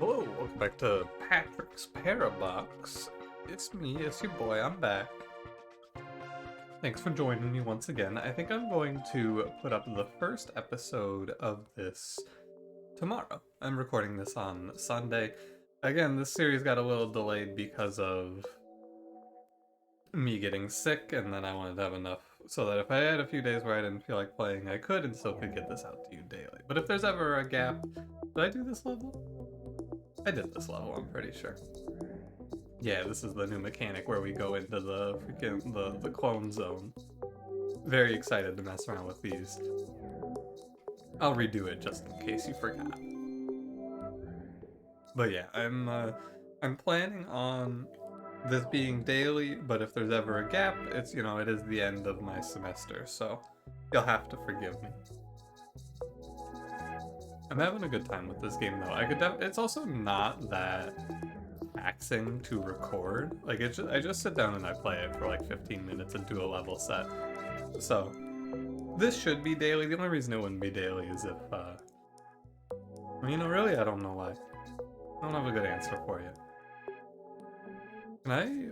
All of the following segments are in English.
Hello, welcome back to Patrick's Parabox. It's me, it's your boy, I'm back. Thanks for joining me once again. I think I'm going to put up the first episode of this tomorrow. I'm recording this on Sunday. Again, this series got a little delayed because of me getting sick, and then I wanted to have enough so that if I had a few days where I didn't feel like playing, I could and still could get this out to you daily. But if there's ever a gap, did I do this level? I did this level, I'm pretty sure. Yeah, this is the new mechanic where we go into the freaking the clone zone. Very excited to mess around with these. I'll redo it just in case you forgot. But yeah, I'm planning on this being daily, but if there's ever a gap, it's, you know, it is the end of my semester, so you'll have to forgive me. I'm having a good time with this game though. It's also not that taxing to record. Like I just sit down and I play it for like 15 minutes and do a level set. So this should be daily. The only reason it wouldn't be daily is if you know, really I don't know why. I don't have a good answer for you.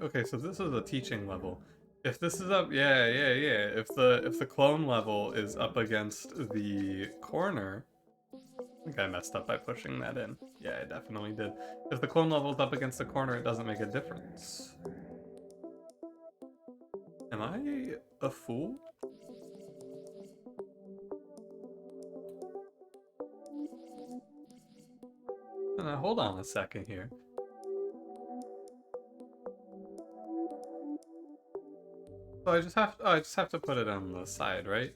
Okay, so this is a teaching level. If this is up, yeah. If the clone level is up against the corner, I think I messed up by pushing that in. Yeah, I definitely did. If the clone level's up against the corner, it doesn't make a difference. Am I a fool? Hold on a second here. So I just have to put it on the side, right?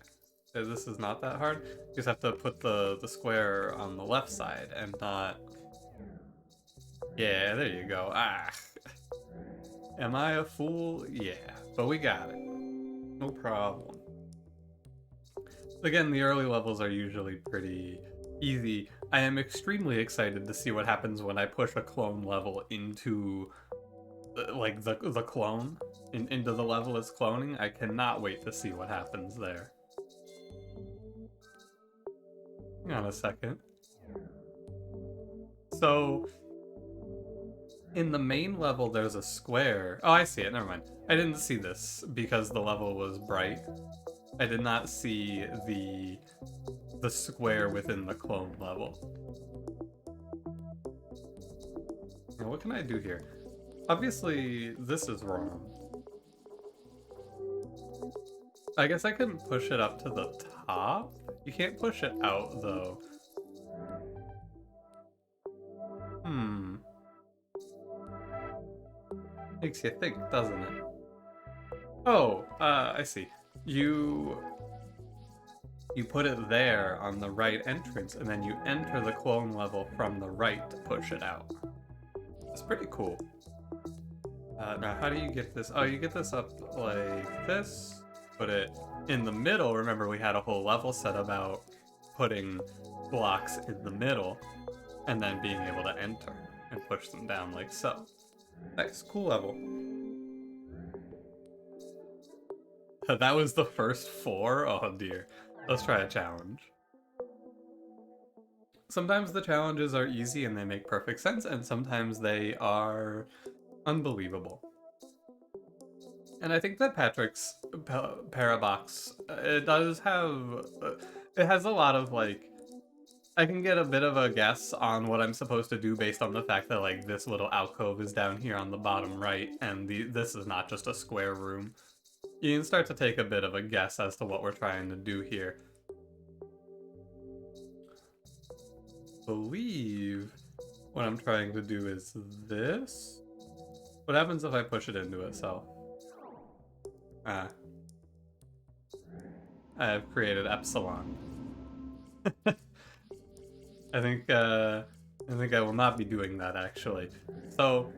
This is not that hard. You just have to put the square on the left side and not... Yeah, there you go. Ah! Am I a fool? Yeah, but we got it. No problem. Again, the early levels are usually pretty easy. I am extremely excited to see what happens when I push a clone level into like the clone into the level it's cloning. I cannot wait to see what happens there. Hang on a second. So in the main level there's a square. Oh, I see it, never mind. I didn't see this because the level was bright. I did not see the square within the clone level. Now, what can I do here? Obviously, this is wrong. I guess I can push it up to the top? You can't push it out, though. Makes you think, doesn't it? Oh, I see. You put it there on the right entrance, and then you enter the clone level from the right to push it out. It's pretty cool. Now, how do you get this? Oh, you get this up like this. Put it in the middle. Remember, we had a whole level set about putting blocks in the middle and then being able to enter and push them down like so. Nice, cool level. That was the first 4? Oh dear. Let's try a challenge. Sometimes the challenges are easy and they make perfect sense, and sometimes they are unbelievable. And I think that Patrick's Parabox, it does have, it has a lot of, like, I can get a bit of a guess on what I'm supposed to do based on the fact that, like, this little alcove is down here on the bottom right, and this is not just a square room. You can start to take a bit of a guess as to what we're trying to do here. I believe what I'm trying to do is this. What happens if I push it into itself? I have created epsilon. I think I will not be doing that actually. So,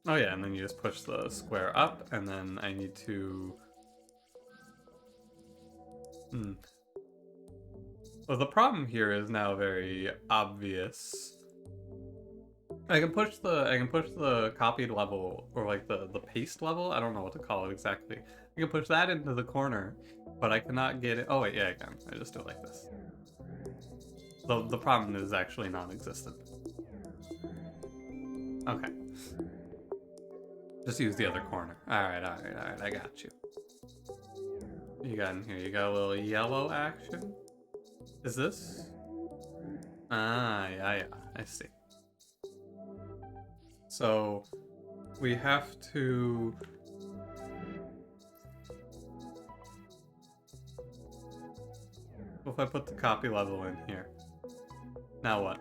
oh yeah, and then you just push the square up, and then I need to. Well, the problem here is now very obvious. I can push the copied level, or like the paste level. I don't know what to call it exactly. I can push that into the corner, but I cannot get it. Oh wait, yeah, I can. I just do it like this. The problem is actually non-existent. Okay. Just use the other corner. Alright, I got you. What you got in here? You got a little yellow action? Is this? Ah, yeah, I see. So, we have to... If I put the copy level in here, now what?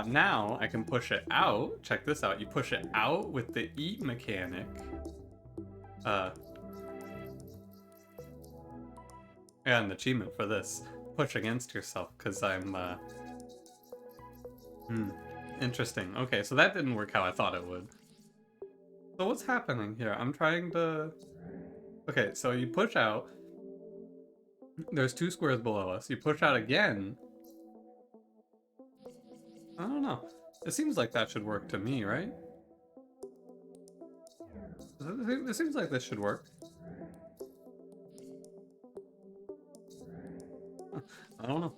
Now I can push it out. Check this out. You push it out with the eat mechanic. I got an achievement for this. Push against yourself, because I'm, interesting. Okay, so that didn't work how I thought it would. So what's happening here? I'm trying to... Okay, so you push out. There's 2 squares below us. You push out again. I don't know. It seems like that should work to me, right? It seems like this should work. I don't know.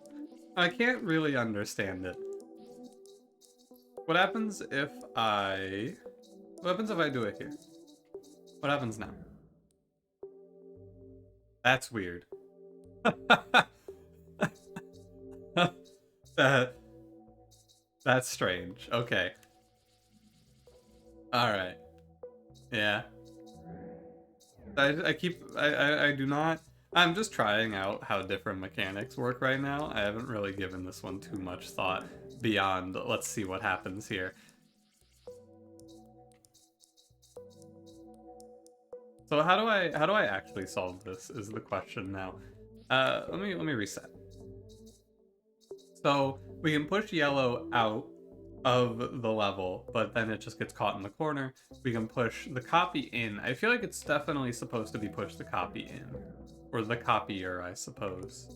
I can't really understand it. What happens if I... What happens if I do it here? What happens now? That's weird. That's strange. Okay. Alright. Yeah. I do not... I'm just trying out how different mechanics work right now. I haven't really given this one too much thought beyond, let's see what happens here. So how do I actually solve this is the question now. Let me reset. So we can push yellow out of the level, but then it just gets caught in the corner. We can push the copy in. I feel like it's definitely supposed to be push the copy in. Or the copier, I suppose.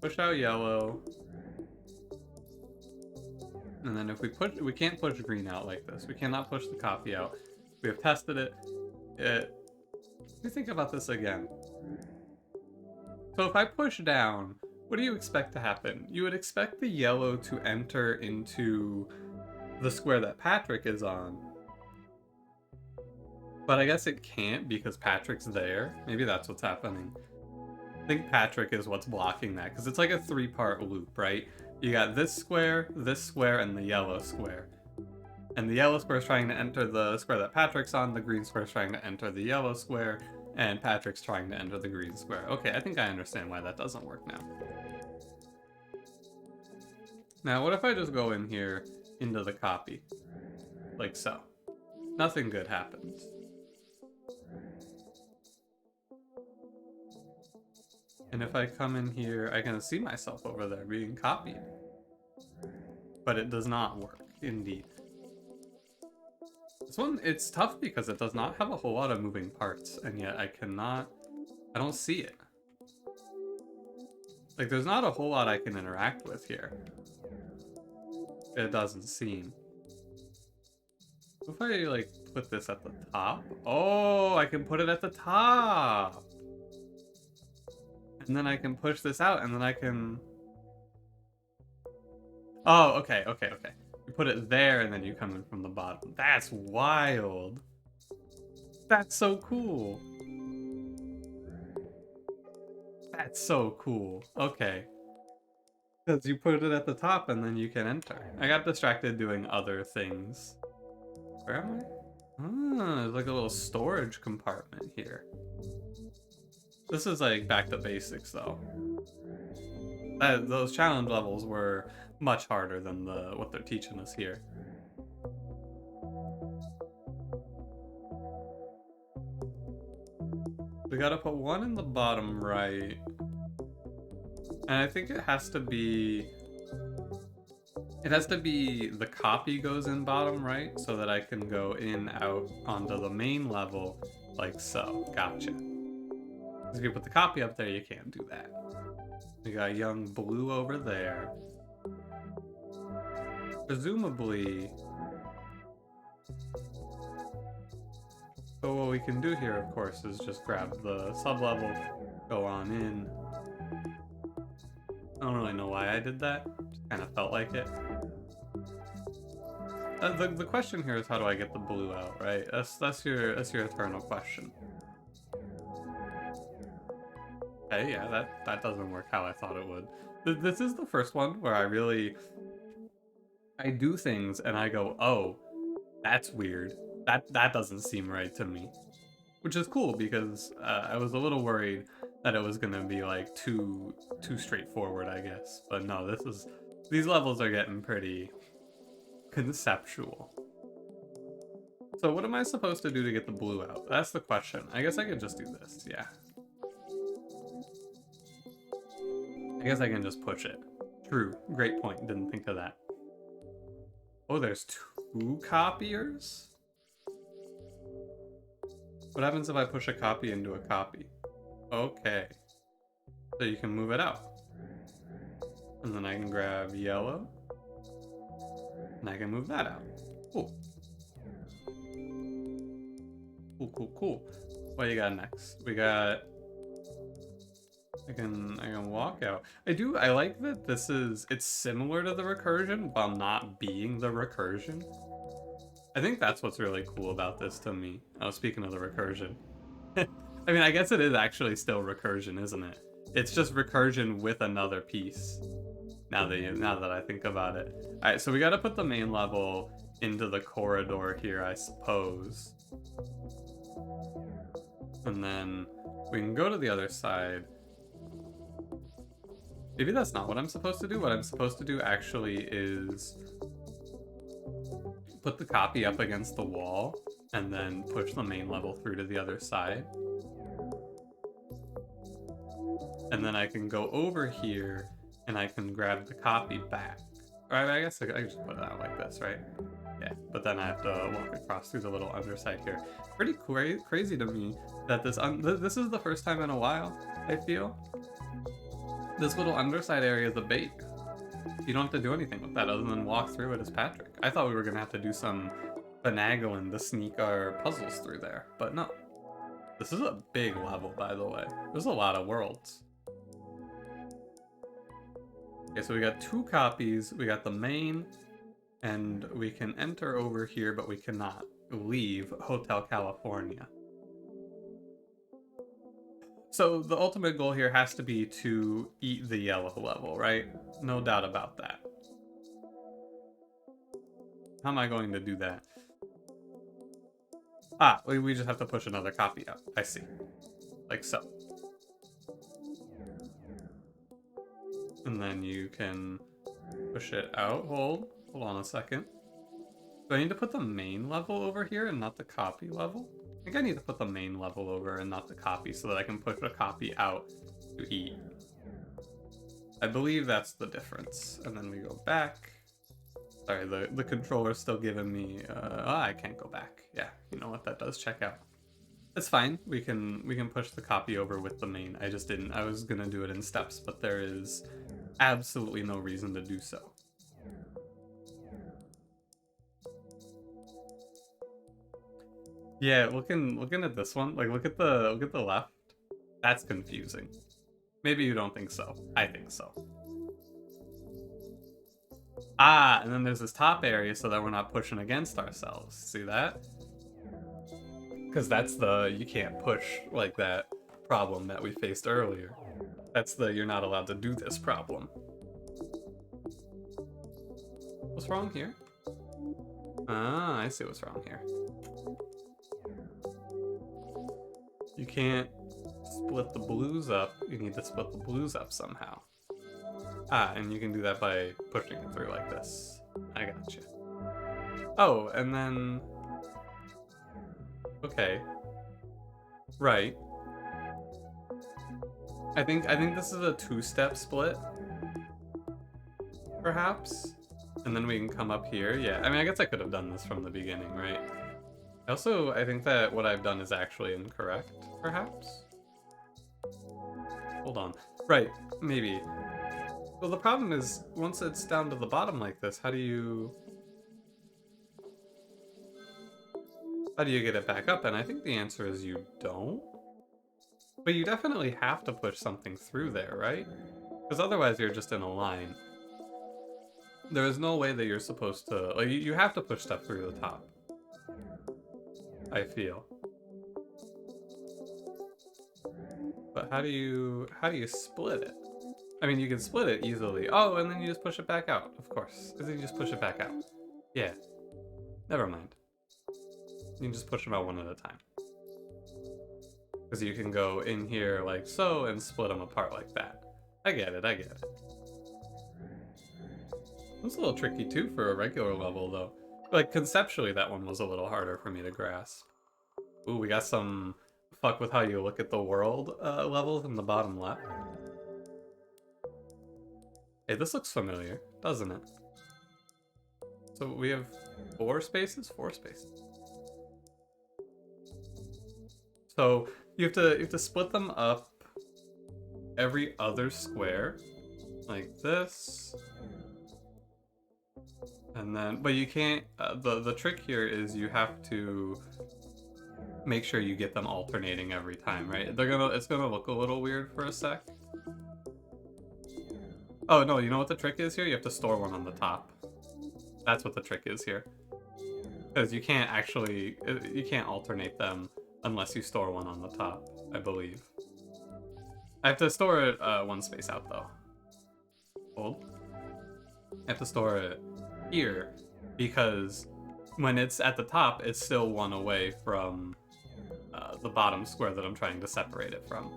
Push out yellow. And then if we push, we can't push green out like this. We cannot push the copy out. We have tested it. Let me think about this again. So if I push down, what do you expect to happen? You would expect the yellow to enter into the square that Patrick is on. But I guess it can't because Patrick's there. Maybe that's what's happening. I think Patrick is what's blocking that, because it's like a 3-part loop, right? You got this square, and the yellow square. And the yellow square is trying to enter the square that Patrick's on, the green square is trying to enter the yellow square, and Patrick's trying to enter the green square. Okay, I think I understand why that doesn't work now. Now, what if I just go in here into the copy? Like so. Nothing good happens. And if I come in here, I can see myself over there being copied. But it does not work, indeed. This one, it's tough because it does not have a whole lot of moving parts, and yet I don't see it. Like, there's not a whole lot I can interact with here. It doesn't seem. If I, like, put this at the top? Oh, I can put it at the top! And then I can push this out, and then I can... Oh, okay. You put it there, and then you come in from the bottom. That's wild! That's so cool! That's so cool. Okay. Because you put it at the top, and then you can enter. I got distracted doing other things. Where am I? Ah, there's like a little storage compartment here. This is like back to basics, though. Those challenge levels were much harder than what they're teaching us here. We gotta put one in the bottom right. And I think it has to be... the copy goes in bottom right, so that I can go in, out, onto the main level, like so. Gotcha. If you put the copy up there, you can't do that. We got young blue over there. Presumably... So what we can do here, of course, is just grab the sub-level, go on in. I don't really know why I did that. Just kind of felt like it. The question here is how do I get the blue out, right? That's your eternal question. Okay, yeah, that doesn't work how I thought it would. This is the first one where I do things and I go, oh, that's weird. That doesn't seem right to me. Which is cool because I was a little worried that it was gonna be like too straightforward, I guess. But no, these levels are getting pretty conceptual. So what am I supposed to do to get the blue out? That's the question. I guess I could just do this, yeah. I guess I can just push it. True, great point, didn't think of that. Oh, there's 2 copiers? What happens if I push a copy into a copy? Okay. So you can move it out. And then I can grab yellow. And I can move that out. Cool. Cool. What do you got next? We got... I can walk out. I like that it's similar to the recursion while not being the recursion. I think that's what's really cool about this to me. Oh, speaking of the recursion. I mean, I guess it is actually still recursion, isn't it? It's just recursion with another piece. Now that I think about it. Alright, so we gotta put the main level into the corridor here, I suppose. And then we can go to the other side. Maybe that's not what I'm supposed to do. What I'm supposed to do actually is put the copy up against the wall and then push the main level through to the other side. And then I can go over here and I can grab the copy back. Or I guess I can just put it out like this, right? Yeah, but then I have to walk across through the little underside here. Pretty crazy to me that this is the first time in a while, I feel. This little underside area is a bait. You don't have to do anything with that other than walk through it as Patrick. I thought we were gonna have to do some finagling to sneak our puzzles through there, but no. This is a big level, by the way. There's a lot of worlds. Okay, so we got 2 copies, we got the main, and we can enter over here, but we cannot leave Hotel California. So the ultimate goal here has to be to eat the yellow level, right? No doubt about that. How am I going to do that? Ah, we just have to push another copy up. I see. Like so. And then you can push it out. Hold on a second. Do I need to put the main level over here and not the copy level? I think I need to put the main level over and not the copy so that I can push a copy out to eat. I believe that's the difference. And then we go back. Sorry, the controller's still giving me... I can't go back. Yeah, you know what? That does check out. It's fine. We can push the copy over with the main. I just didn't. I was gonna do it in steps, but there is absolutely no reason to do so. Yeah, looking at this one, like look at the left. That's confusing. Maybe you don't think so. I think so. Ah, and then there's this top area so that we're not pushing against ourselves. See that? Because that's the you can't push like that problem that we faced earlier. That's the you're not allowed to do this problem. What's wrong here? Ah, I see what's wrong here. You can't split the blues up. You need to split the blues up somehow. Ah, and you can do that by pushing it through like this. I gotcha. Oh, and then... Okay. Right. I think this is a 2-step split. Perhaps? And then we can come up here. Yeah, I mean, I guess I could have done this from the beginning, right? Also, I think that what I've done is actually incorrect, perhaps? Hold on. Right, maybe. Well, the problem is, once it's down to the bottom like this, how do you get it back up? And I think the answer is you don't. But you definitely have to push something through there, right? Because otherwise you're just in a line. There is no way that you're supposed to... Like, you have to push stuff through the top. I feel. But how do you split it? I mean, you can split it easily. Oh, and then you just push it back out, of course. And then you just push it back out. Yeah. Never mind. You can just push them out one at a time. Because you can go in here like so and split them apart like that. I get it, I get it. It's a little tricky too for a regular level though. Like conceptually that one was a little harder for me to grasp. Ooh, we got some fuck with how you look at the world levels in the bottom left. Hey, this looks familiar, doesn't it? So we have 4 spaces? 4 spaces. So you have to split them up every other square, like this. And then, but you can't, the trick here is you have to make sure you get them alternating every time, right? It's gonna look a little weird for a sec. Oh no, you know what the trick is here? You have to store one on the top. That's what the trick is here. Because you can't alternate them unless you store one on the top, I believe. I have to store it 1 space out though. Hold. I have to store it here because when it's at the top, it's still 1 away from the bottom square that I'm trying to separate it from.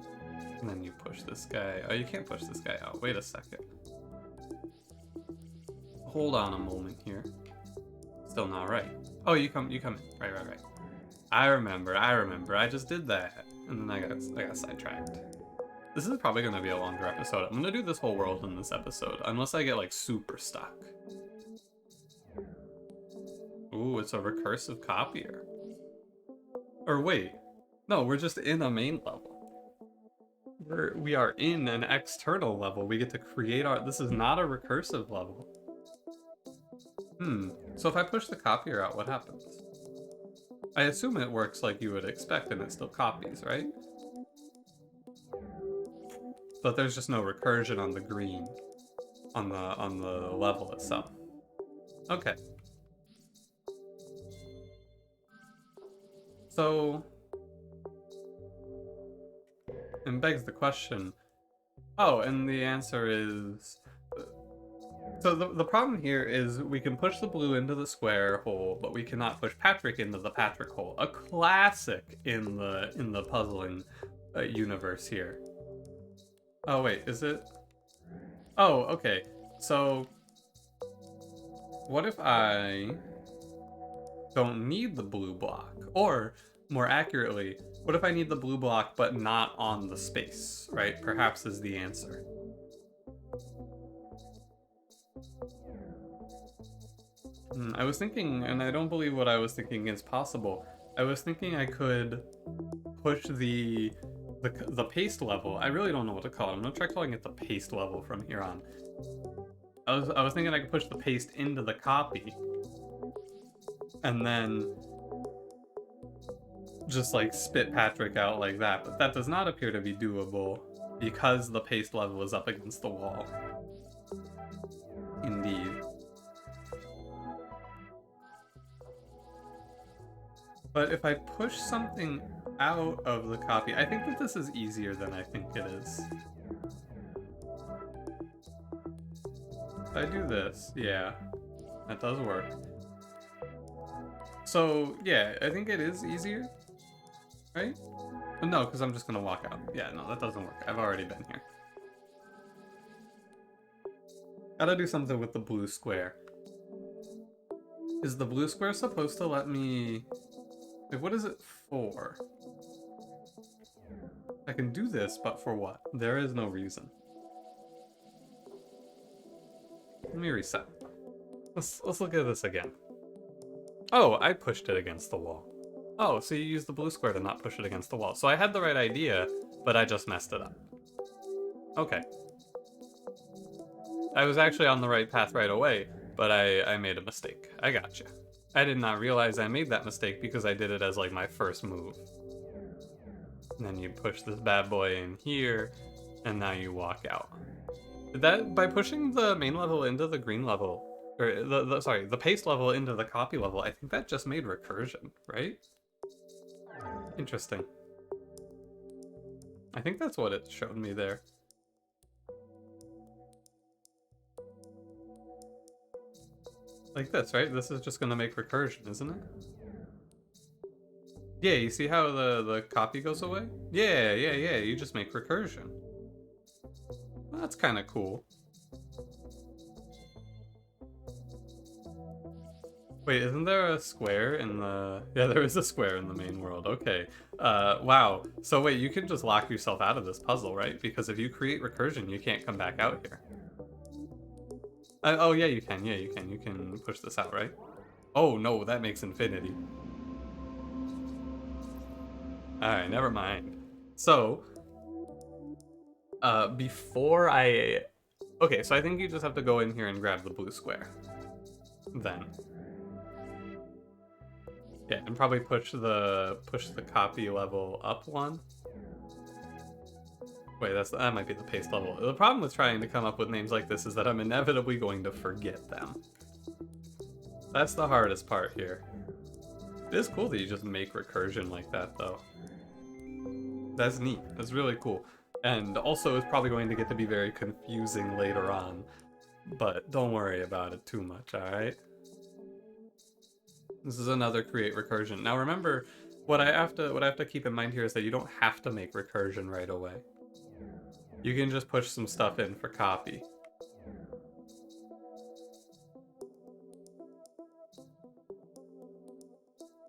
And then you push this guy. Oh, you can't push this guy out. Wait a second. Hold on a moment here. Still not right. Oh, you come in. Right. I remember. I just did that. And then I got sidetracked. This is probably going to be a longer episode. I'm going to do this whole world in this episode, unless I get, like, super stuck. Ooh, it's a recursive copier. Or wait. No, we're just in a main level. We are in an external level. We get to create our... This is not a recursive level. So if I push the copier out, what happens? I assume it works like you would expect and it still copies, right? But there's just no recursion on the green on the level itself. Okay. So it begs the question. Oh, and the answer is so the problem here is we can push the blue into the square hole, but we cannot push Patrick into the Patrick hole. A classic in the puzzling universe here. Oh wait, is it? Oh, okay. So what if I don't need the blue block? Or more accurately, what if I need the blue block but not on the space, right? Perhaps is the answer. I was thinking, and I don't believe what I was thinking is possible. I was thinking I could push the paste level. I really don't know what to call it. I'm gonna try calling it the paste level from here on. I was thinking I could push the paste into the copy, and then just like spit Patrick out like that. But that does not appear to be doable because the paste level is up against the wall. Indeed. But if I push something out of the copy, I think that this is easier than I think it is. If I do this, yeah, that does work. So, yeah, I think it is easier, right? But no, because I'm just gonna walk out. Yeah, no, that doesn't work. I've already been here. Gotta do something with the blue square. Is the blue square supposed to let me... Like, what is it for? I can do this, but for what? There is no reason. Let me reset. Let's look at this again. Oh, I pushed it against the wall. Oh, so you used the blue square to not push it against the wall. So I had the right idea, but I just messed it up. Okay. I was actually on the right path right away, but I made a mistake. I gotcha. I did not realize I made that mistake because I did it as like my first move. And then you push this bad boy in here, and now you walk out. That, by pushing the main level into the green level, or the paste level into the copy level, I think that just made recursion, right? Interesting. I think that's what it showed me there. Like this, right? This is just gonna make recursion, isn't it? Yeah, you see how the copy goes away? Yeah, you just make recursion. Well, that's kind of cool. Wait, isn't there a square in the... Yeah, there is a square in the main world, okay. Wow. So wait, you can just lock yourself out of this puzzle, right? Because if you create recursion, you can't come back out here. Oh, yeah, you can. Yeah, you can. You can push this out, right? Oh, no, that makes infinity. Alright, never mind. So, before I... Okay, so I think you just have to go in here and grab the blue square. Then. Yeah, and probably push the copy level up one. Wait, that might be the paste level. The problem with trying to come up with names like this is that I'm inevitably going to forget them. That's the hardest part here. It is cool that you just make recursion like that, though. That's neat. That's really cool. And also, it's probably going to get to be very confusing later on. But don't worry about it too much, alright? This is another create recursion. Now remember, what I have to keep in mind here is that you don't have to make recursion right away. You can just push some stuff in for copy.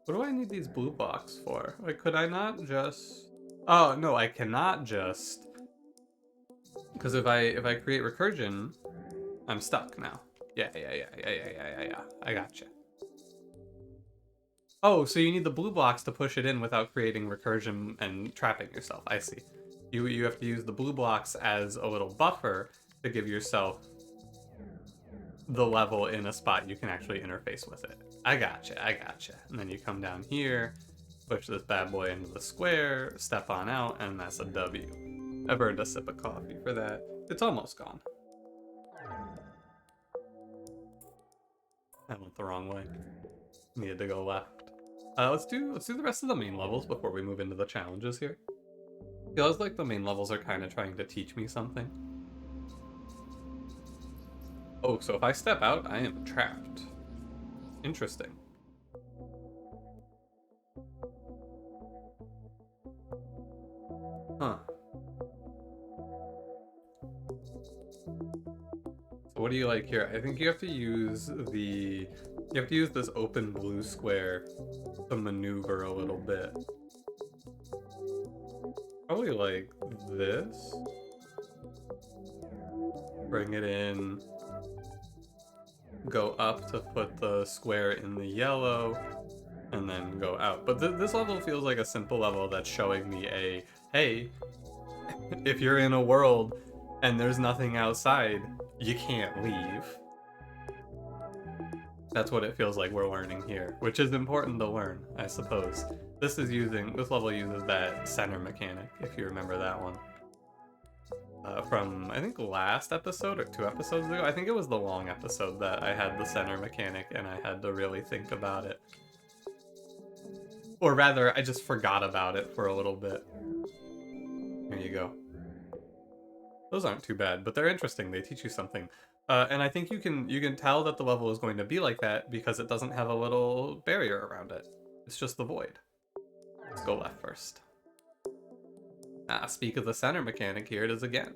What do I need these blue blocks for? Like, could I not just... Oh, no, I cannot just... Because if I create recursion, I'm stuck now. Yeah. I gotcha. Oh, so you need the blue blocks to push it in without creating recursion and trapping yourself. I see. You have to use the blue blocks as a little buffer to give yourself the level in a spot you can actually interface with it. I gotcha. And then you come down here, push this bad boy into the square, step on out, and that's a W. I've earned a sip of coffee for that. It's almost gone. I went the wrong way. Needed to go left. Let's do the rest of the main levels before we move into the challenges here. Feels like the main levels are kind of trying to teach me something. Oh, so if I step out, I am trapped. Interesting. Huh. So what do you like here? I think you have to use this open blue square to maneuver a little bit. Probably like this. Bring it in. Go up to put the square in the yellow, and then go out. But this level feels like a simple level that's showing me hey, if you're in a world and there's nothing outside, you can't leave. That's what it feels like we're learning here, which is important to learn, I suppose. This level uses that center mechanic, if you remember that one. From, I think, last episode or 2 episodes ago. I think it was the long episode that I had the center mechanic and I had to really think about it. Or rather, I just forgot about it for a little bit. Here you go. Those aren't too bad, but they're interesting. They teach you something. And I think you can tell that the level is going to be like that because it doesn't have a little barrier around it. It's just the void. Let's go left first. Speak of the center mechanic, here it is again.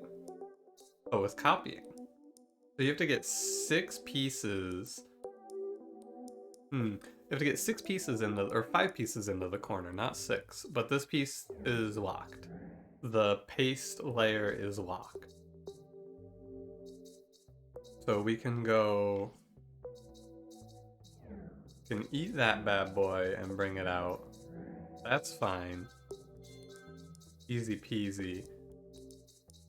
Oh, it's copying. So you have to get 6 pieces. You have to get 6 pieces or 5 pieces into the corner, not 6. But this piece is locked. The paste layer is locked. So we can go... can eat that bad boy and bring it out. That's fine. Easy peasy.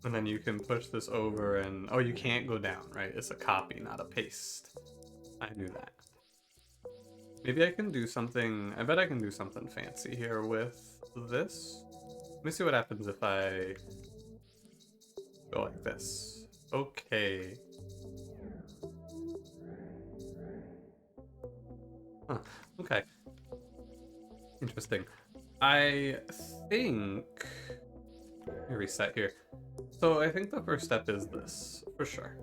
And then you can push this over and... oh, you can't go down, right? It's a copy, not a paste. I knew that. Maybe I can do something... I bet I can do something fancy here with this. Let me see what happens if I go like this. Okay. Huh. Okay. Interesting. I think... Let me reset here. So I think the first step is this, for sure.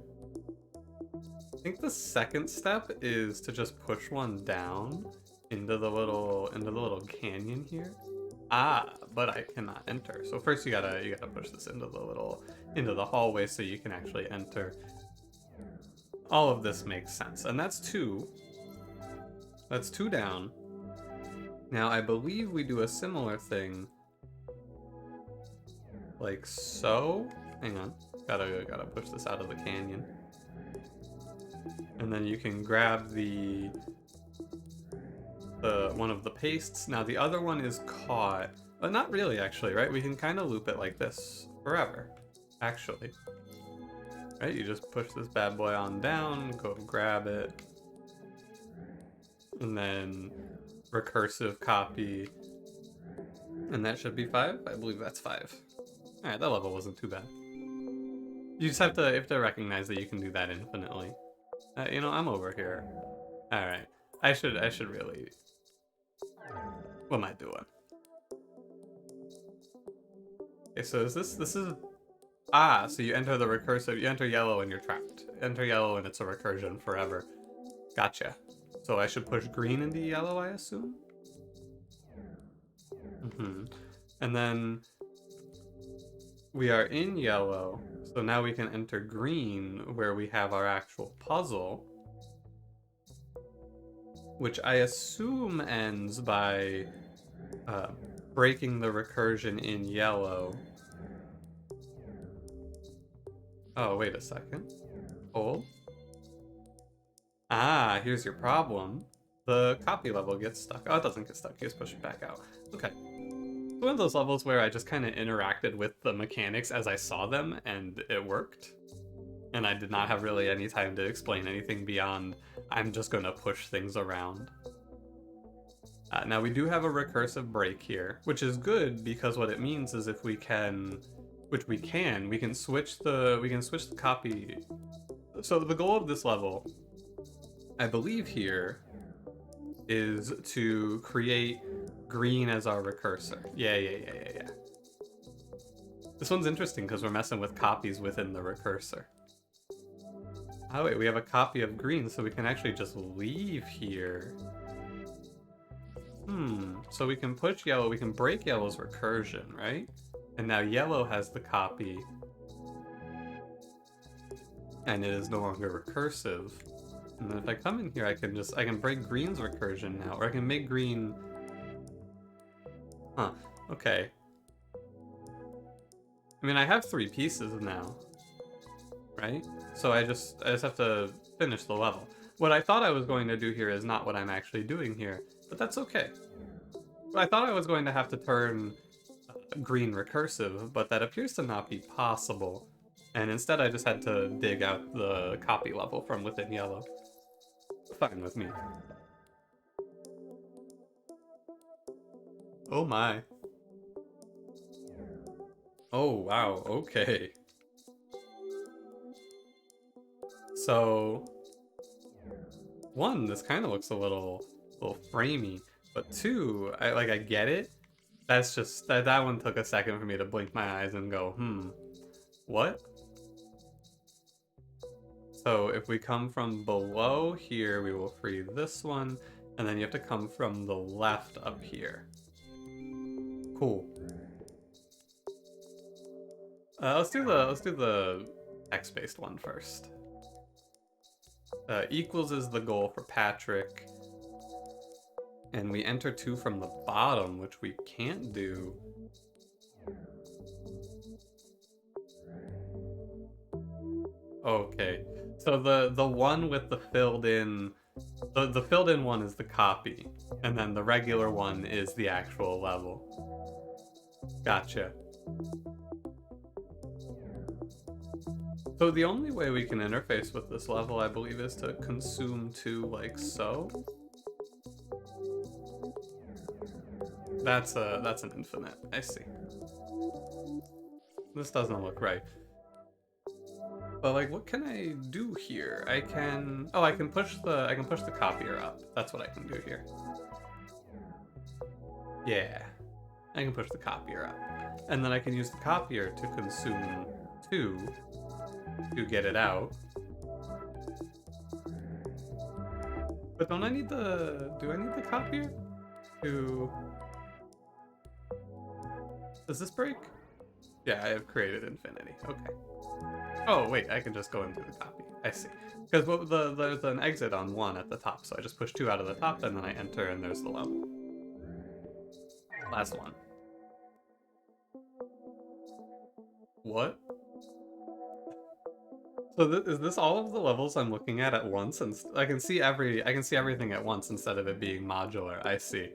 I think the second step is to just push one down into the little canyon here. Ah, but I cannot enter. So first you gotta push this into the hallway so you can actually enter. All of this makes sense, and that's two. That's two down. Now I believe we do a similar thing, like so. Hang on, gotta push this out of the canyon, and then you can grab the one of the pastes. Now the other one is caught, but not really actually, right? We can kind of loop it like this forever, actually. Right, you just push this bad boy on down, go grab it, and then recursive copy, and that should be 5. I believe that's 5. All right, that level wasn't too bad. You just have to recognize that you can do that infinitely. You know, I'm over here. All right, I should really. What am I doing? Okay, so this is so you enter the recursive. You enter yellow and you're trapped. Enter yellow and it's a recursion forever. Gotcha. So I should push green into yellow, I assume? And then we are in yellow, so now we can enter green where we have our actual puzzle, which I assume ends by breaking the recursion in yellow. Oh, wait a second. Hold. Ah, here's your problem. The copy level gets stuck. Oh, it doesn't get stuck. You just push it back out. Okay. It's one of those levels where I just kind of interacted with the mechanics as I saw them, and it worked. And I did not have really any time to explain anything beyond I'm just going to push things around. Now we do have a recursive break here, which is good because what it means is if we can, which we can switch the copy. So the goal of this level, I believe here, is to create green as our recursor. Yeah. This one's interesting because we're messing with copies within the recursor. Oh wait, we have a copy of green, so we can actually just leave here. So we can push yellow, we can break yellow's recursion, right? And now yellow has the copy. And it is no longer recursive. And then if I come in here, I can break green's recursion now, or I can make green... Huh, okay. I mean, I have 3 pieces now, right? So I just have to finish the level. What I thought I was going to do here is not what I'm actually doing here, but that's okay. I thought I was going to have to turn green recursive, but that appears to not be possible. And instead I just had to dig out the copy level from within yellow. Fine with me. Oh my. Oh wow, okay. So, 1, this kind of looks a little framey, but 2, I get it. That's just, that one took a second for me to blink my eyes and go, what? So if we come from below here, we will free this one, and then you have to come from the left up here. Cool. Let's do the text-based one first. Equals is the goal for Patrick. And we enter 2 from the bottom, which we can't do. Okay. So the one with the filled in, the filled in one is the copy, and then the regular one is the actual level. Gotcha. So the only way we can interface with this level, I believe, is to consume 2 like so. That's an infinite. I see. This doesn't look right. But like, what can I do here? I can... Oh, I can push the copier up. That's what I can do here. Yeah. I can push the copier up. And then I can use the copier to consume 2 to get it out. But don't I need the... Do I need the copier? To... Does this break? Yeah, I have created infinity. Okay. Oh, wait, I can just go into the copy. I see. Because there's an exit on 1 at the top, so I just push 2 out of the top, and then I enter, and there's the level. Last one. What? So is this all of the levels I'm looking at once? And I can see everything at once instead of it being modular. I see.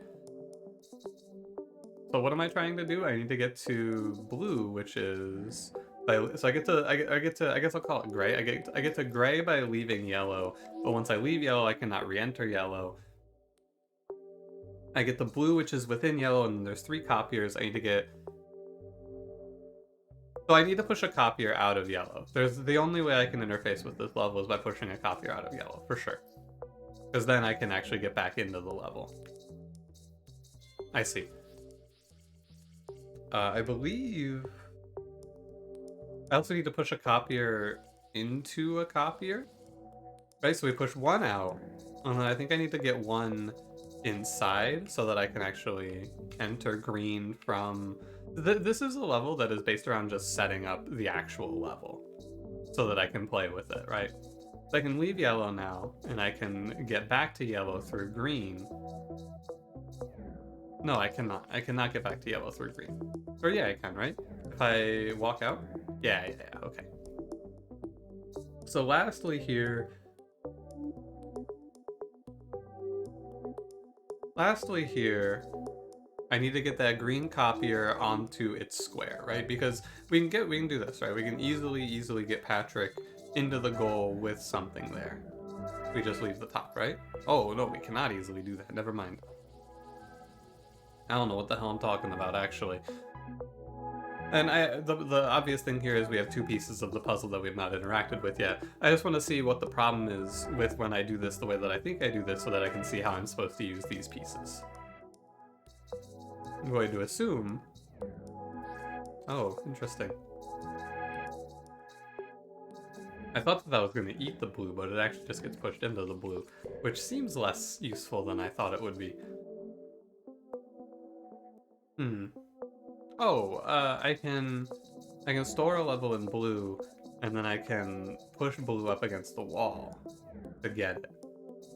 So what am I trying to do? I need to get to blue, which is so I guess I'll call it gray. I get to gray by leaving yellow, but once I leave yellow, I cannot re-enter yellow. I get the blue, which is within yellow, and there's 3 copiers. I need to get... So I need to push a copier out of yellow. The only way I can interface with this level is by pushing a copier out of yellow, for sure. Because then I can actually get back into the level. I see. I believe... I also need to push a copier into a copier. Right, so we push 1 out, and then I think I need to get 1 inside so that I can actually enter green from... This is a level that is based around just setting up the actual level so that I can play with it, right? So I can leave yellow now, and I can get back to yellow through green. No, I cannot. I cannot get back to yellow through green. Or yeah, I can, right? If I walk out? Yeah, okay. So lastly here... I need to get that green copier onto its square, right? Because we can do this, right? We can easily get Patrick into the goal with something there. We just leave the top, right? Oh, no, we cannot easily do that. Never mind. I don't know what the hell I'm talking about, actually. And the obvious thing here is we have 2 pieces of the puzzle that we've not interacted with yet. I just want to see what the problem is with when I do this the way that I think I do this so that I can see how I'm supposed to use these pieces. I'm going to assume... Oh, interesting. I thought that was going to eat the blue, but it actually just gets pushed into the blue, which seems less useful than I thought it would be. Oh, I can store a level in blue, and then I can push blue up against the wall to get it.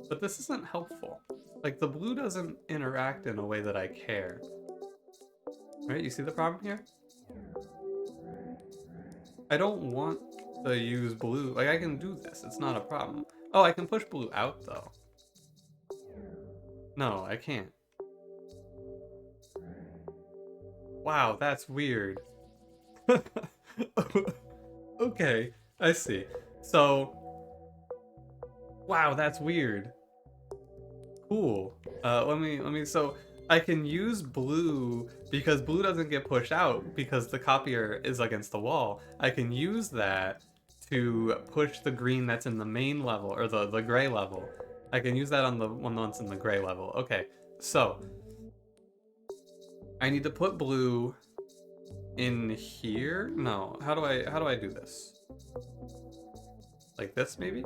But this isn't helpful. Like, the blue doesn't interact in a way that I care. Right, you see the problem here? I don't want to use blue. Like, I can do this. It's not a problem. Oh, I can push blue out, though. No, I can't. Wow, that's weird. Okay, I see. So... Wow, that's weird. Cool. So I can use blue because blue doesn't get pushed out because the copier is against the wall. I can use that to push the green that's in the main level, or the gray level. I can use that on the one that's in the gray level. Okay, so I need to put blue in here? No, how do I do this? Like this, maybe?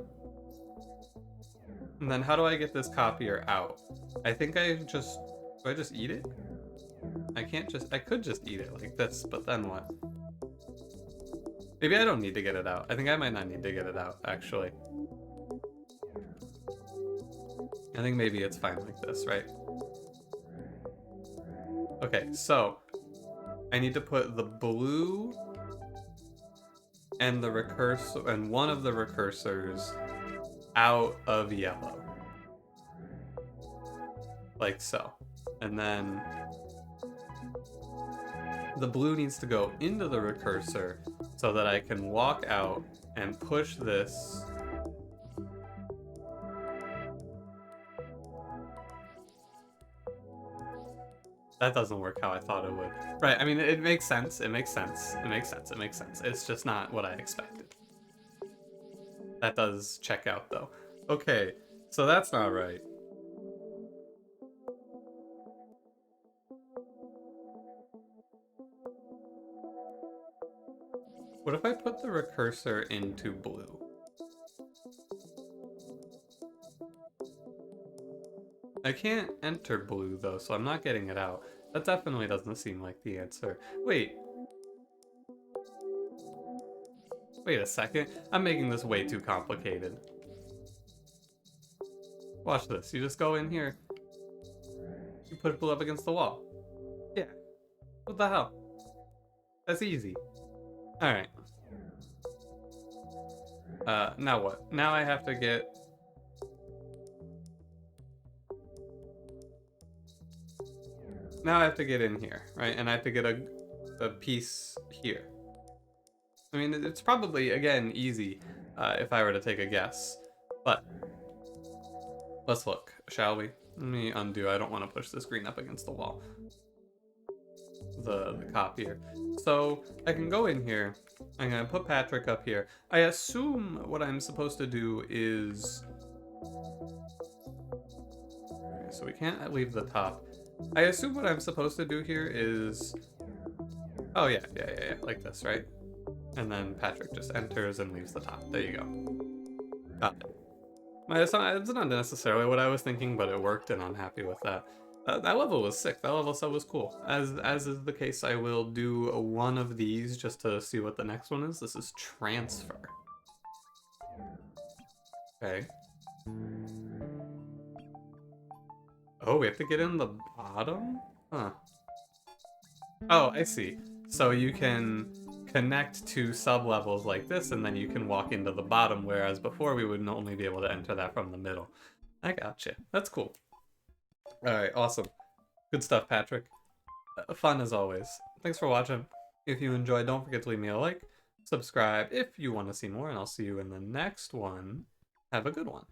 And then how do I get this copier out? I think do I just eat it? I could just eat it like this, but then what? Maybe I don't need to get it out. I think I might not need to get it out, actually. I think maybe it's fine like this, right? Okay, so I need to put the blue and the recursor and one of the recursors out of yellow. Like so. And then the blue needs to go into the recursor so that I can walk out and push this That doesn't work how I thought it would. Right, I mean, it makes sense. It makes sense. It makes sense. It makes sense. It's just not what I expected. That does check out, though. Okay, so that's not right. What if I put the recursor into blue? I can't enter blue, though, so I'm not getting it out. That definitely doesn't seem like the answer. Wait. Wait a second. I'm making this way too complicated. Watch this. You just go in here. You put blue up against the wall. Yeah. What the hell? That's easy. Alright. Now what? Now I have to get... Now I have to get in here, right? And I have to get a piece here. I mean, it's probably, again, easy if I were to take a guess. But let's look, shall we? Let me undo. I don't want to push this green up against the wall. The copier. So I can go in here. I'm going to put Patrick up here. I assume what I'm supposed to do is... Okay, so we can't leave the top. I assume what I'm supposed to do here is... Oh, yeah, like this, right? And then Patrick just enters and leaves the top. There you go. Got it. It's not necessarily what I was thinking, but it worked, and I'm happy with that. That level was sick. That level set was cool. As is the case, I will do one of these just to see what the next one is. This is transfer. Okay. Oh, we have to get in the bottom? Huh. Oh, I see. So you can connect to sub-levels like this, and then you can walk into the bottom, whereas before we would only be able to enter that from the middle. I gotcha. That's cool. Alright, awesome. Good stuff, Patrick. Fun as always. Thanks for watching. If you enjoyed, don't forget to leave me a like, subscribe if you want to see more, and I'll see you in the next one. Have a good one.